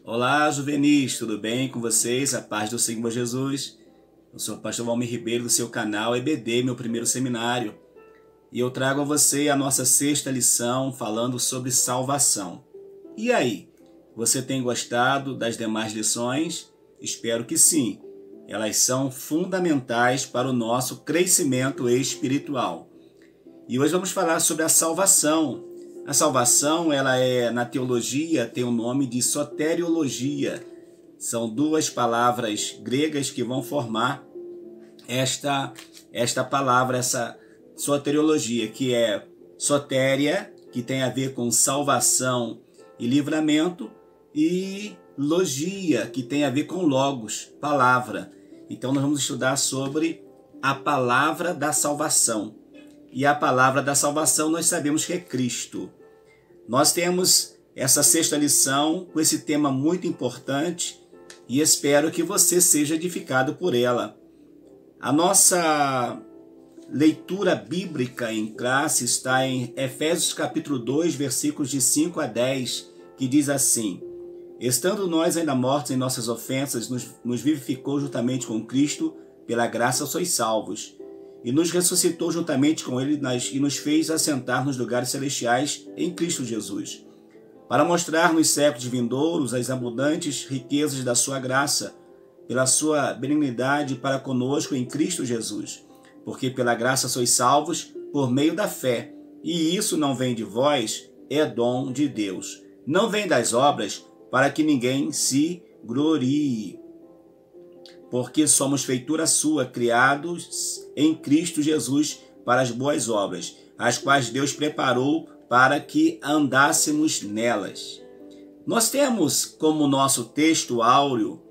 Olá, juvenis, tudo bem com vocês? A paz do Senhor Jesus. Eu sou o pastor Valmir Ribeiro do seu canal EBD, meu primeiro seminário. E eu trago a você a nossa sexta lição falando sobre salvação. E aí, você tem gostado das demais lições? Espero que sim. Elas são fundamentais para o nosso crescimento espiritual. E hoje vamos falar sobre a salvação. A salvação, na teologia, tem o nome de soteriologia. São duas palavras gregas que vão formar esta palavra, essa soteriologia, que é sotéria, que tem a ver com salvação e livramento, e logia, que tem a ver com logos, palavra. Então nós vamos estudar sobre a palavra da salvação. E a palavra da salvação nós sabemos que é Cristo. Nós temos essa sexta lição com esse tema muito importante e espero que você seja edificado por ela. A nossa leitura bíblica em classe está em Efésios capítulo 2, versículos de 5 a 10, que diz assim: Estando nós ainda mortos em nossas ofensas, nos vivificou juntamente com Cristo, pela graça sois salvos. E nos ressuscitou juntamente com Ele e nos fez assentar nos lugares celestiais em Cristo Jesus, para mostrar nos séculos vindouros as abundantes riquezas da sua graça, pela sua benignidade para conosco em Cristo Jesus. Porque pela graça sois salvos por meio da fé, e isso não vem de vós, é dom de Deus. Não vem das obras, para que ninguém se glorie. Porque somos feitura sua, criados em Cristo Jesus para as boas obras, as quais Deus preparou para que andássemos nelas. Nós temos como nosso texto áureo,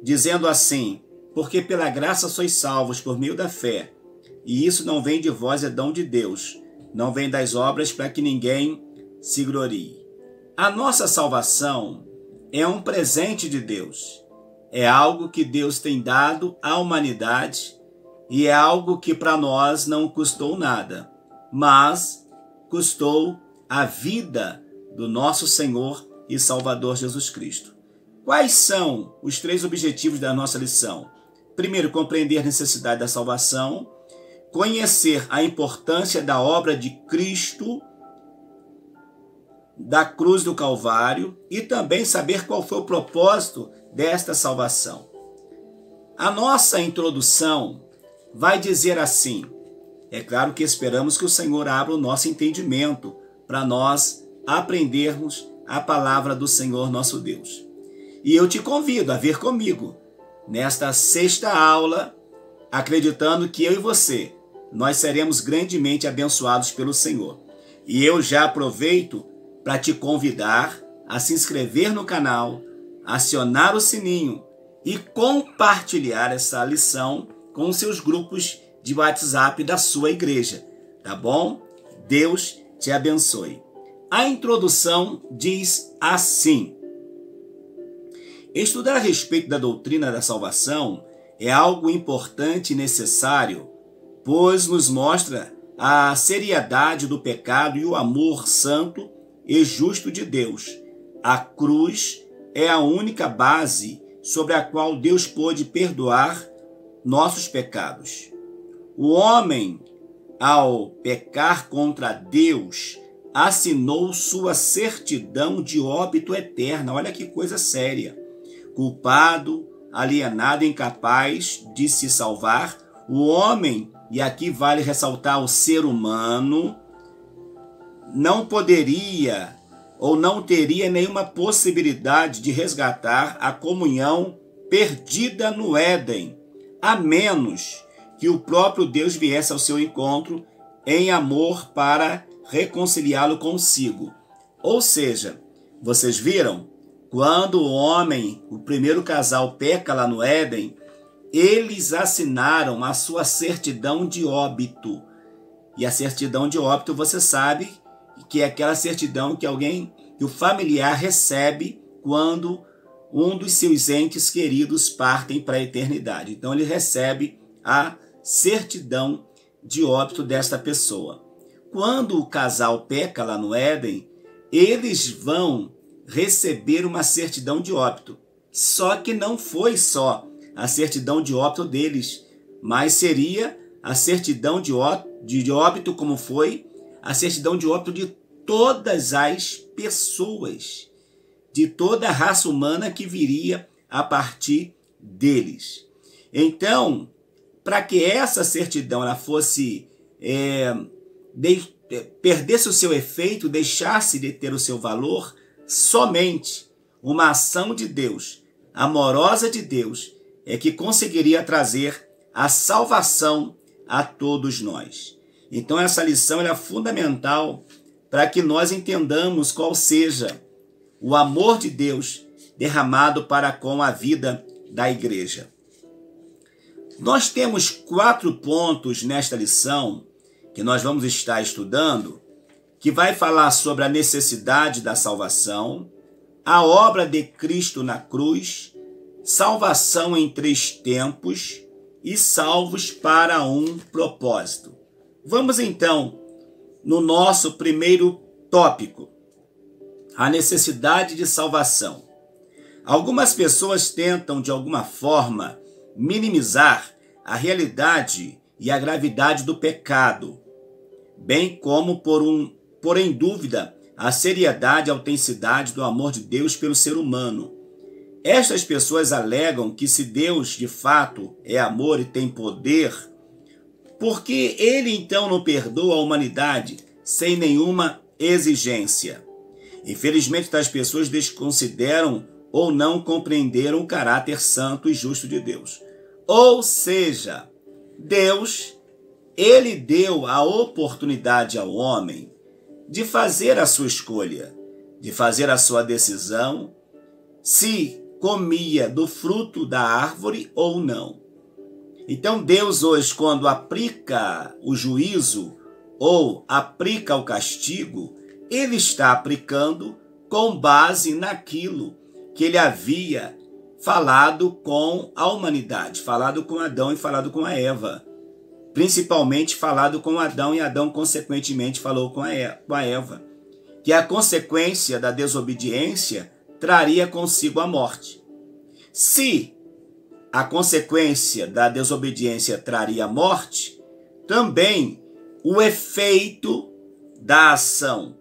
dizendo assim: porque pela graça sois salvos por meio da fé, e isso não vem de vós, é dom de Deus, não vem das obras para que ninguém se glorie. A nossa salvação é um presente de Deus. É algo que Deus tem dado à humanidade e é algo que para nós não custou nada, mas custou a vida do nosso Senhor e Salvador Jesus Cristo. Quais são os três objetivos da nossa lição? Primeiro, compreender a necessidade da salvação, conhecer a importância da obra de Cristo, da cruz do Calvário, e também saber qual foi o propósito desta salvação. A nossa introdução vai dizer assim: é claro que esperamos que o Senhor abra o nosso entendimento para nós aprendermos a palavra do Senhor nosso Deus. E eu te convido a vir comigo nesta sexta aula, acreditando que eu e você, nós seremos grandemente abençoados pelo Senhor. E eu já aproveito para te convidar a se inscrever no canal, acionar o sininho e compartilhar essa lição com seus grupos de WhatsApp da sua igreja, tá bom? Deus te abençoe. A introdução diz assim: estudar a respeito da doutrina da salvação é algo importante e necessário, pois nos mostra a seriedade do pecado e o amor santo e justo de Deus. A cruz é a única base sobre a qual Deus pôde perdoar nossos pecados. O homem, ao pecar contra Deus, assinou sua certidão de óbito eterna. Olha que coisa séria. Culpado, alienado, incapaz de se salvar, o homem, e aqui vale ressaltar o ser humano, não poderia ou não teria nenhuma possibilidade de resgatar a comunhão perdida no Éden, a menos que o próprio Deus viesse ao seu encontro em amor para reconciliá-lo consigo. Ou seja, vocês viram? Quando o homem, o primeiro casal, peca lá no Éden, eles assinaram a sua certidão de óbito. E a certidão de óbito, você sabe, que é aquela certidão que o familiar recebe quando um dos seus entes queridos partem para a eternidade. Então ele recebe a certidão de óbito desta pessoa. Quando o casal peca lá no Éden, eles vão receber uma certidão de óbito. Só que não foi só a certidão de óbito deles, mas seria a certidão de óbito, como foi a certidão de óbito de todas as pessoas, de toda a raça humana que viria a partir deles. Então, para que essa certidão ela fosse perdesse o seu efeito, deixasse de ter o seu valor, somente uma ação de Deus, amorosa de Deus, é que conseguiria trazer a salvação a todos nós. Então essa lição é fundamental para que nós entendamos qual seja o amor de Deus derramado para com a vida da igreja. Nós temos 4 pontos nesta lição que nós vamos estar estudando, que vai falar sobre a necessidade da salvação, a obra de Cristo na cruz, salvação em 3 tempos e salvos para um propósito. Vamos então no nosso primeiro tópico, a necessidade de salvação. Algumas pessoas tentam de alguma forma minimizar a realidade e a gravidade do pecado, bem como pôr em dúvida a seriedade e autenticidade do amor de Deus pelo ser humano. Estas pessoas alegam que se Deus de fato é amor e tem poder, por que ele então não perdoa a humanidade sem nenhuma exigência? Infelizmente, tais pessoas desconsideram ou não compreenderam o caráter santo e justo de Deus. Ou seja, Deus, ele deu a oportunidade ao homem de fazer a sua escolha, de fazer a sua decisão, se comia do fruto da árvore ou não. Então Deus hoje, quando aplica o juízo ou aplica o castigo, ele está aplicando com base naquilo que ele havia falado com a humanidade, falado com Adão e falado com a Eva. Principalmente falado com Adão e Adão, consequentemente, falou com a Eva. Que a consequência da desobediência traria consigo a morte. Se a consequência da desobediência traria a morte, também o efeito da ação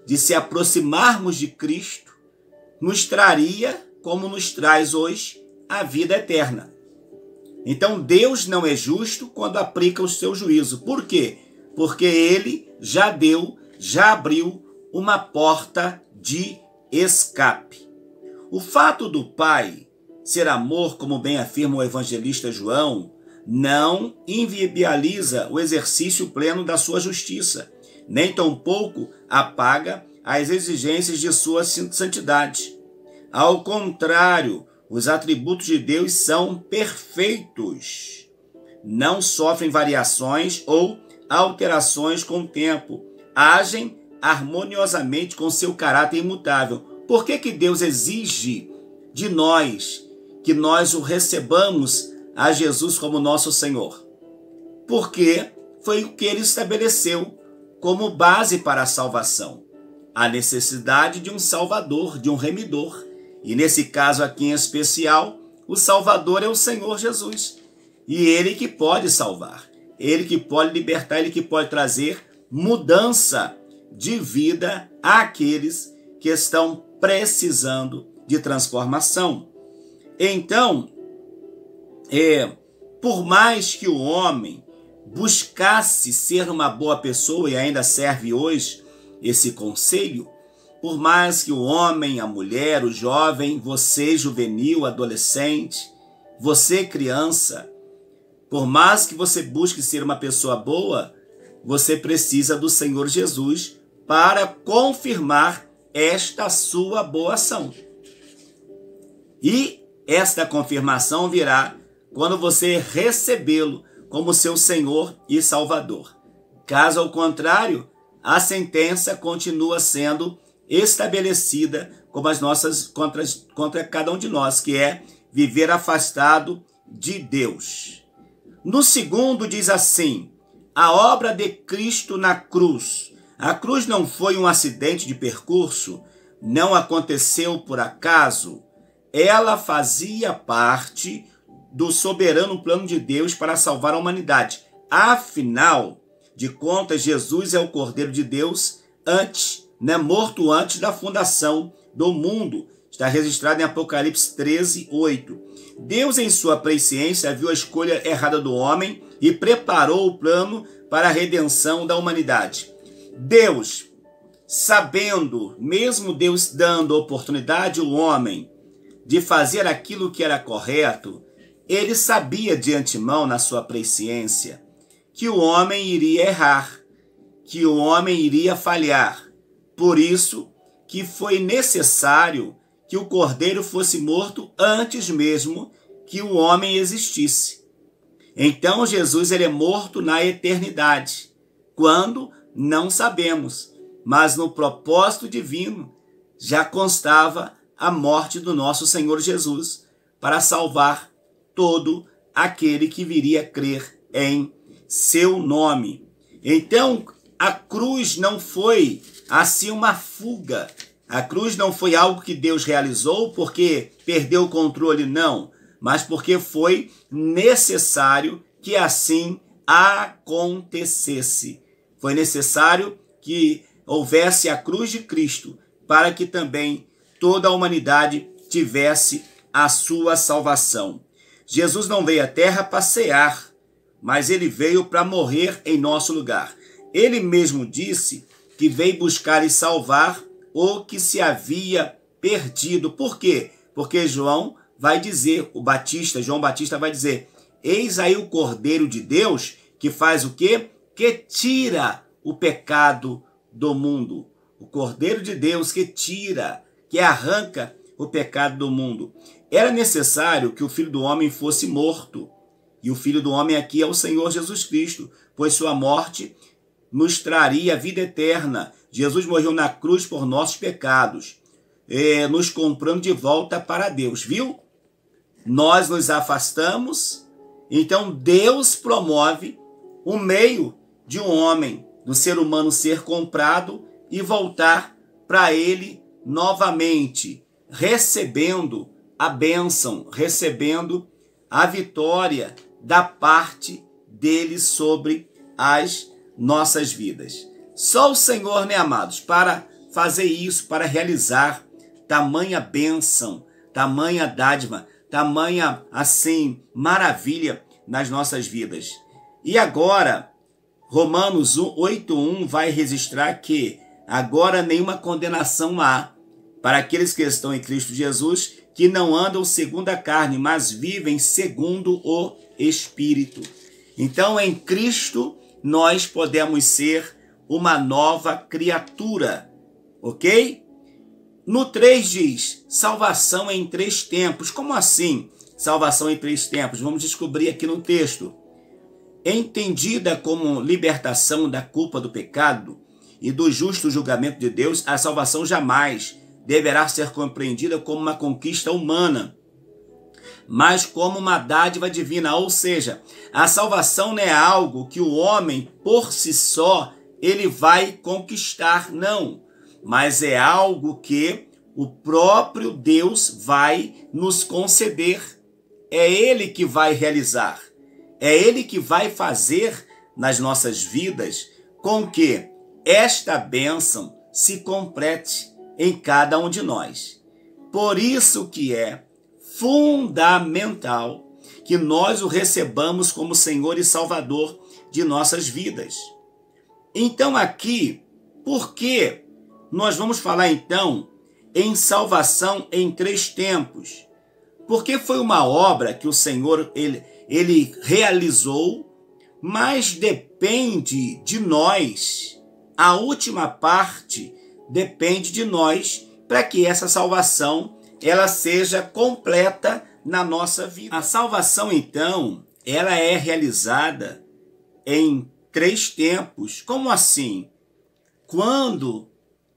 de se aproximarmos de Cristo nos traria, como nos traz hoje, a vida eterna. Então Deus não é justo quando aplica o seu juízo. Por quê? Porque ele já abriu uma porta de escape. O fato do Pai ser amor, como bem afirma o evangelista João, não inviabiliza o exercício pleno da sua justiça, nem tampouco apaga as exigências de sua santidade. Ao contrário, os atributos de Deus são perfeitos, não sofrem variações ou alterações com o tempo, agem harmoniosamente com seu caráter imutável. Por que Deus exige de nós que nós o recebamos a Jesus como nosso Senhor? Porque foi o que ele estabeleceu como base para a salvação, a necessidade de um Salvador, de um remidor. E nesse caso aqui em especial, o Salvador é o Senhor Jesus. E ele que pode salvar, ele que pode libertar, ele que pode trazer mudança de vida àqueles que estão precisando de transformação. Então, por mais que o homem buscasse ser uma boa pessoa, e ainda serve hoje esse conselho, por mais que o homem, a mulher, o jovem, você juvenil, adolescente, você criança, por mais que você busque ser uma pessoa boa, você precisa do Senhor Jesus para confirmar esta sua boa ação. E esta confirmação virá quando você recebê-lo como seu Senhor e Salvador. Caso ao contrário, a sentença continua sendo estabelecida como as nossas contra cada um de nós, que é viver afastado de Deus. No segundo diz assim: a obra de Cristo na cruz. A cruz não foi um acidente de percurso, não aconteceu por acaso. Ela fazia parte do soberano plano de Deus para salvar a humanidade. Afinal de contas, Jesus é o Cordeiro de Deus morto antes da fundação do mundo. Está registrado em Apocalipse 13, 8. Deus, em sua presciência, viu a escolha errada do homem e preparou o plano para a redenção da humanidade. Deus, sabendo, mesmo Deus dando oportunidade ao homem de fazer aquilo que era correto, ele sabia de antemão, na sua presciência, que o homem iria errar, que o homem iria falhar. Por isso que foi necessário que o Cordeiro fosse morto antes mesmo que o homem existisse. Então Jesus ele é morto na eternidade. Quando? Não sabemos. Mas no propósito divino já constava a morte do nosso Senhor Jesus para salvar todo aquele que viria crer em seu nome. Então, a cruz não foi assim uma fuga. A cruz não foi algo que Deus realizou porque perdeu o controle, não. Mas porque foi necessário que assim acontecesse. Foi necessário que houvesse a cruz de Cristo para que também toda a humanidade tivesse a sua salvação. Jesus não veio à terra passear, mas ele veio para morrer em nosso lugar. Ele mesmo disse que veio buscar e salvar o que se havia perdido. Por quê? Porque João Batista vai dizer, eis aí o Cordeiro de Deus que faz o quê? Que tira o pecado do mundo. O Cordeiro de Deus que tira, que arranca o pecado do mundo. Era necessário que o Filho do Homem fosse morto. E o Filho do Homem aqui é o Senhor Jesus Cristo, pois sua morte nos traria a vida eterna. Jesus morreu na cruz por nossos pecados, nos comprando de volta para Deus, viu? Nós nos afastamos, então Deus promove o meio de um homem, do ser humano ser comprado e voltar para ele novamente, recebendo a bênção, recebendo a vitória da parte dele sobre as nossas vidas. Só o Senhor, né, amados, para fazer isso, para realizar tamanha bênção, tamanha dádiva, tamanha, assim, maravilha nas nossas vidas. E agora, Romanos 8:1 vai registrar que agora nenhuma condenação há para aqueles que estão em Cristo Jesus, que não andam segundo a carne, mas vivem segundo o Espírito. Então, em Cristo, nós podemos ser uma nova criatura, ok? No 3 diz, salvação em 3 tempos. Como assim, salvação em 3 tempos? Vamos descobrir aqui no texto. Entendida como libertação da culpa do pecado e do justo julgamento de Deus, a salvação jamais deverá ser compreendida como uma conquista humana, mas como uma dádiva divina. Ou seja, a salvação não é algo que o homem, por si só, ele vai conquistar, não. Mas é algo que o próprio Deus vai nos conceder. É Ele que vai realizar. É Ele que vai fazer nas nossas vidas com que esta bênção se complete em cada um de nós. Por isso que é fundamental que nós o recebamos como Senhor e Salvador de nossas vidas. Então aqui, por que nós vamos falar então em salvação em 3 tempos? Porque foi uma obra que o Senhor ele realizou, mas depende de nós. A última parte depende de nós para que essa salvação ela seja completa na nossa vida. A salvação, então, ela é realizada em 3 tempos. Como assim? Quando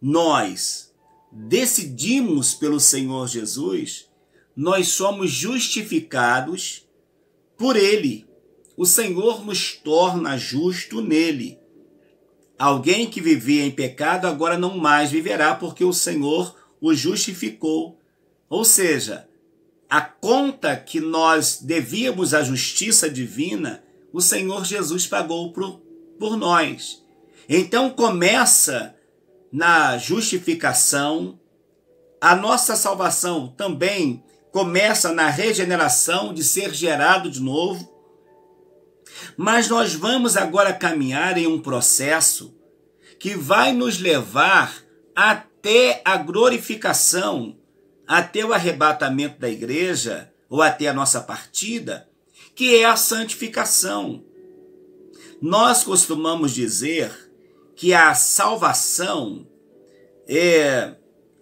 nós decidimos pelo Senhor Jesus, nós somos justificados por Ele. O Senhor nos torna justo nele. Alguém que vivia em pecado agora não mais viverá, porque o Senhor o justificou. Ou seja, a conta que nós devíamos à justiça divina, o Senhor Jesus pagou por nós. Então começa na justificação, a nossa salvação também começa na regeneração, de ser gerado de novo. Mas nós vamos agora caminhar em um processo que vai nos levar até a glorificação, até o arrebatamento da igreja, ou até a nossa partida, que é a santificação. Nós costumamos dizer que a salvação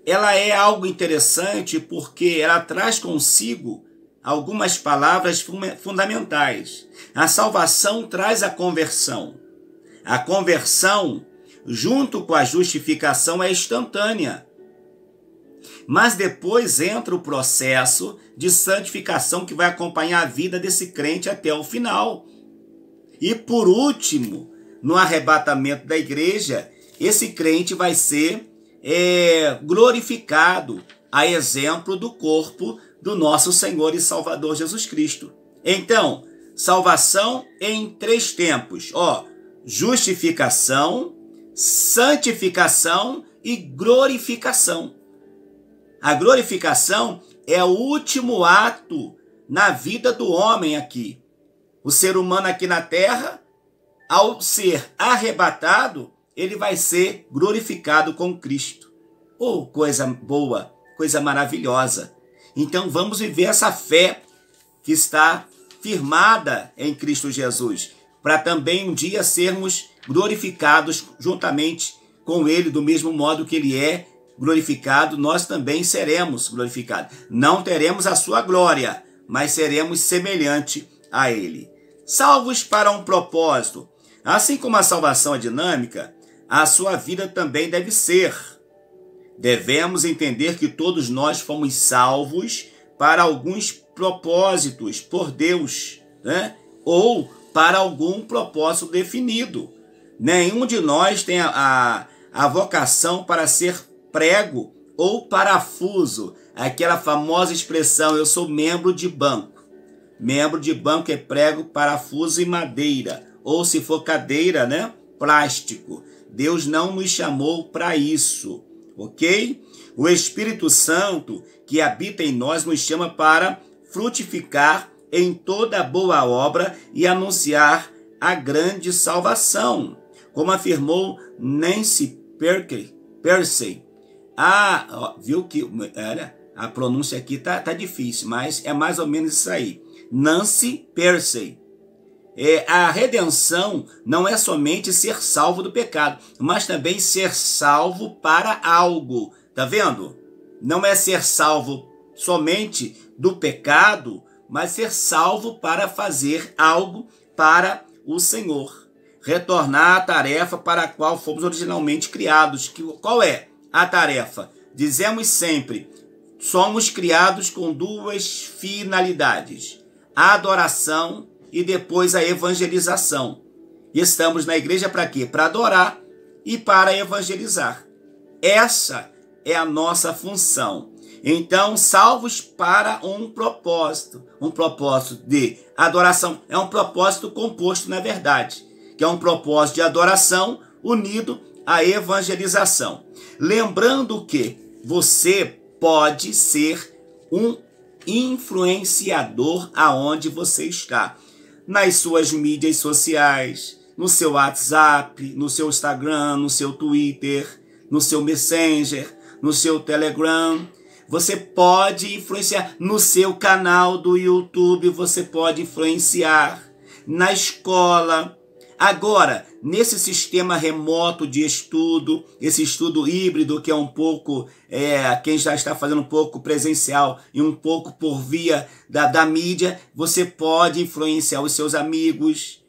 ela é algo interessante porque ela traz consigo algumas palavras fundamentais. A salvação traz a conversão. A conversão, junto com a justificação, é instantânea. Mas depois entra o processo de santificação que vai acompanhar a vida desse crente até o final. E por último, no arrebatamento da igreja, esse crente vai ser glorificado, a exemplo do corpo do nosso Senhor e Salvador Jesus Cristo. Então, salvação em 3 tempos. Justificação, santificação e glorificação. A glorificação é o último ato na vida do homem aqui. O ser humano aqui na terra, ao ser arrebatado, ele vai ser glorificado com Cristo. Coisa boa, coisa maravilhosa. Então vamos viver essa fé que está firmada em Cristo Jesus, para também um dia sermos glorificados juntamente com Ele, do mesmo modo que Ele é glorificado, nós também seremos glorificados. Não teremos a sua glória, mas seremos semelhante a Ele. Salvos para um propósito. Assim como a salvação é dinâmica, a sua vida também deve ser. Devemos entender que todos nós fomos salvos para alguns propósitos por Deus, né? Ou para algum propósito definido. Nenhum de nós tem a vocação para ser prego ou parafuso. Aquela famosa expressão, eu sou membro de banco. Membro de banco é prego, parafuso e madeira. Ou se for cadeira, né? Plástico. Deus não nos chamou para isso, ok? O Espírito Santo que habita em nós nos chama para frutificar em toda boa obra e anunciar a grande salvação, como afirmou Nancy Pearcey. Viu que a pronúncia aqui tá difícil, mas é mais ou menos isso aí. Nancy Pearcey. A redenção não é somente ser salvo do pecado, mas também ser salvo para algo. Tá vendo? Não é ser salvo somente do pecado, mas ser salvo para fazer algo para o Senhor. Retornar à tarefa para a qual fomos originalmente criados. Qual é a tarefa? Dizemos sempre, somos criados com 2 finalidades. A adoração e depois a evangelização. Estamos na igreja para quê? Para adorar e para evangelizar. Essa é a nossa função. Então, salvos para um propósito de adoração. É um propósito composto, na verdade, que é um propósito de adoração unido à evangelização. Lembrando que você pode ser um influenciador aonde você está. Nas suas mídias sociais, no seu WhatsApp, no seu Instagram, no seu Twitter, no seu Messenger, no seu Telegram. Você pode influenciar no seu canal do YouTube, você pode influenciar na escola. Agora, nesse sistema remoto de estudo, esse estudo híbrido que é um pouco, quem já está fazendo um pouco presencial e um pouco por via da mídia, você pode influenciar os seus amigos.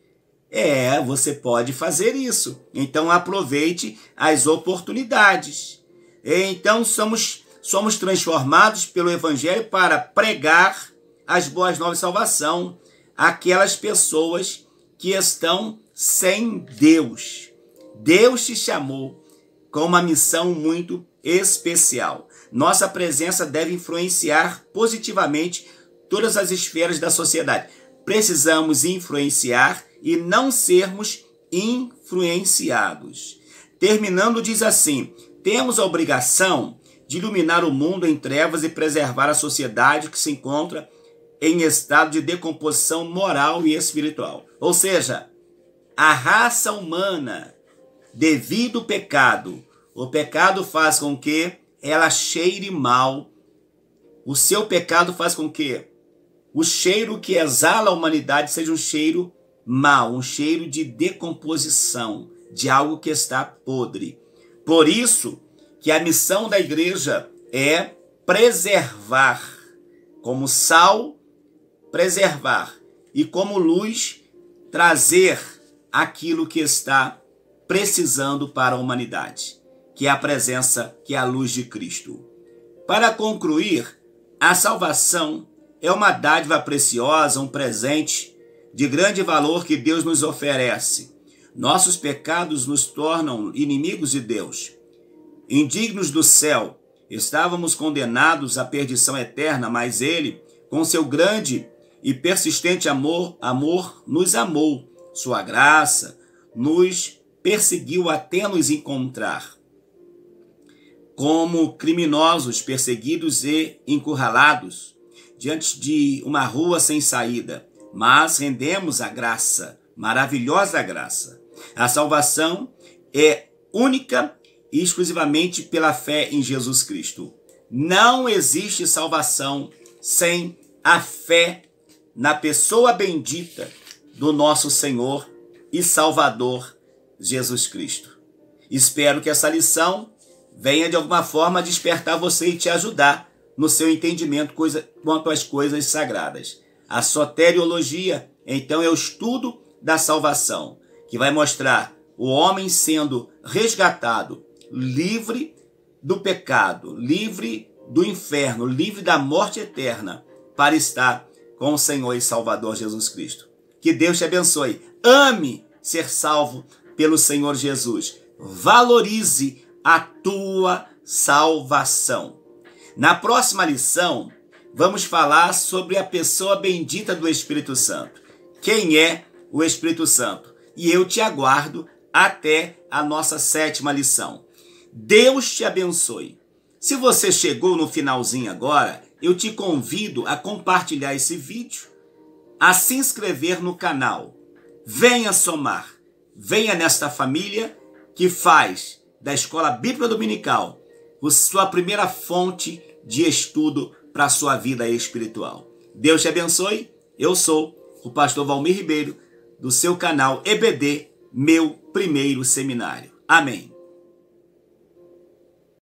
Você pode fazer isso. Então aproveite as oportunidades. Então somos transformados pelo Evangelho para pregar as boas novas de salvação àquelas pessoas que estão sem Deus. Deus te chamou com uma missão muito especial. nossa presença deve influenciar positivamente todas as esferas da sociedade. Precisamos influenciar e não sermos influenciados. Terminando, diz assim: temos a obrigação de iluminar o mundo em trevas e preservar a sociedade que se encontra em estado de decomposição moral e espiritual. Ou seja, a raça humana, devido ao pecado, o pecado faz com que ela cheire mal. O seu pecado faz com que o cheiro que exala a humanidade seja um cheiro mau, um cheiro de decomposição, de algo que está podre. Por isso que a missão da igreja é preservar, como sal, preservar, e como luz, trazer aquilo que está precisando para a humanidade, que é a presença, que é a luz de Cristo. Para concluir, a salvação é uma dádiva preciosa, um presente de grande valor que Deus nos oferece. Nossos pecados nos tornam inimigos de Deus, indignos do céu. Estávamos condenados à perdição eterna, mas Ele, com seu grande e persistente amor, nos amou. Sua graça nos perseguiu até nos encontrar. Como criminosos perseguidos e encurralados diante de uma rua sem saída, mas rendemos a graça, maravilhosa graça. A salvação é única e exclusivamente pela fé em Jesus Cristo. Não existe salvação sem a fé na pessoa bendita do nosso Senhor e Salvador Jesus Cristo. Espero que essa lição venha de alguma forma despertar você e te ajudar no seu entendimento quanto às coisas sagradas. A soteriologia, então, é o estudo da salvação, que vai mostrar o homem sendo resgatado, livre do pecado, livre do inferno, livre da morte eterna, para estar com o Senhor e Salvador Jesus Cristo. Que Deus te abençoe. Ame ser salvo pelo Senhor Jesus. Valorize a tua salvação. Na próxima lição, vamos falar sobre a pessoa bendita do Espírito Santo. Quem é o Espírito Santo? E eu te aguardo até a nossa 7ª lição. Deus te abençoe. Se você chegou no finalzinho agora, eu te convido a compartilhar esse vídeo, a se inscrever no canal. Venha somar, venha nesta família que faz da Escola Bíblica Dominical a sua primeira fonte de estudo para a sua vida espiritual. Deus te abençoe. Eu sou o pastor Valmir Ribeiro, do seu canal EBD, Meu Primeiro Seminário. Amém.